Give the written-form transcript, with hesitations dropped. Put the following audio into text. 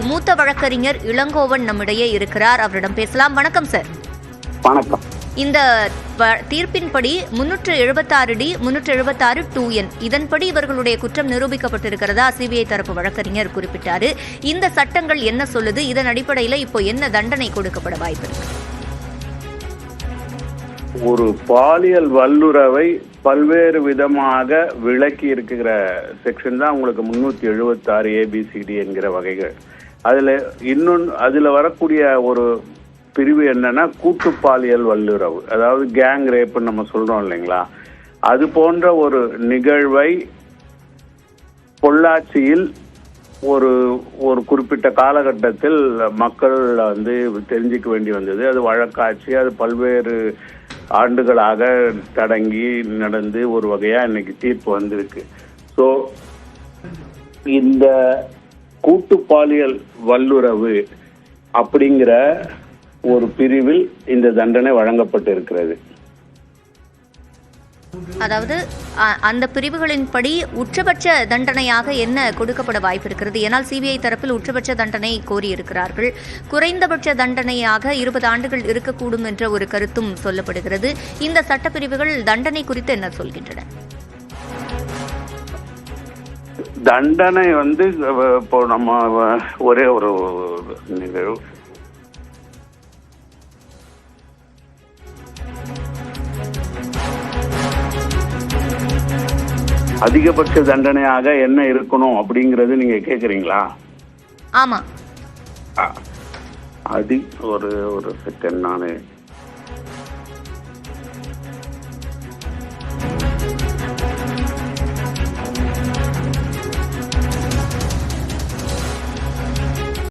மூத்த வழக்கறிஞர் இளங்கோவன் நம்மிடையே இருக்கிறார். அவரிடம் பேசலாம். வணக்கம் சார். வணக்கம். இந்த தீர்ப்பின்படி 376D 376 2N இதன்படி இவர்களுடைய குற்றம் நிரூபிக்கப்பட்டிருக்கிறதா சிபிஐ தரப்பு வழக்கறிஞர் குறிப்பிட்டாரு. இந்த சட்டங்கள் என்ன சொல்லுது? இதன் அடிப்படையில் இப்போ என்ன தண்டனை கொடுக்கப்பட வாய்ப்பு? ஒரு பாலியல் வல்லுறவை பல்வேறு விதமாக விளக்கி இருக்கிற செக்ஷன் தான் உங்களுக்கு 376 ABCD என்கிற வகைகள். அதுல வரக்கூடிய ஒரு பிரிவு என்னன்னா கூட்டு பாலியல் வல்லுறவு, அதாவது கேங் ரேப்னு நம்ம சொல்றோம் இல்லைங்களா. அது போன்ற ஒரு நிகழ்வை பொள்ளாச்சியில் ஒரு ஒரு குறிப்பிட்ட காலகட்டத்தில் மக்கள் தெரிஞ்சுக்க வேண்டி வந்தது. அது வழக்காட்சி, அது பல்வேறு ஆண்டுகளாக தடங்கி நடந்து ஒரு வகையா இன்னைக்கு தீர்ப்பு வந்திருக்கு. ஸோ இந்த கூட்டு பாலியல் வல்லுறவு அப்படிங்கிற ஒரு பிரிவில் இந்த தண்டனை வழங்கப்பட்டு இருக்கிறது. அதாவது அந்த பிரிவுகளின்படி உச்சபட்ச தண்டனையாக என்ன கொடுக்கப்பட வாய்ப்பு இருக்கிறது? ஏனால் சிபிஐ தரப்பில் உச்சபட்ச தண்டனை கோரியிருக்கிறார்கள். குறைந்தபட்ச தண்டனையாக 20 ஆண்டுகள் இருக்கக்கூடும் என்ற ஒரு கருத்தும் சொல்லப்படுகிறது. இந்த சட்டப்பிரிவுகள் தண்டனை குறித்து என்ன சொல்கின்றன? தண்டனை இப்போ நம்ம ஒரே ஒரு நிகழ்வு, அதிகபட்ச தண்டனையாக என்ன இருக்கணும் அப்படிங்கறது நீங்க கேக்குறீங்களா? ஆமா. ஒரு செகண்ட், நானு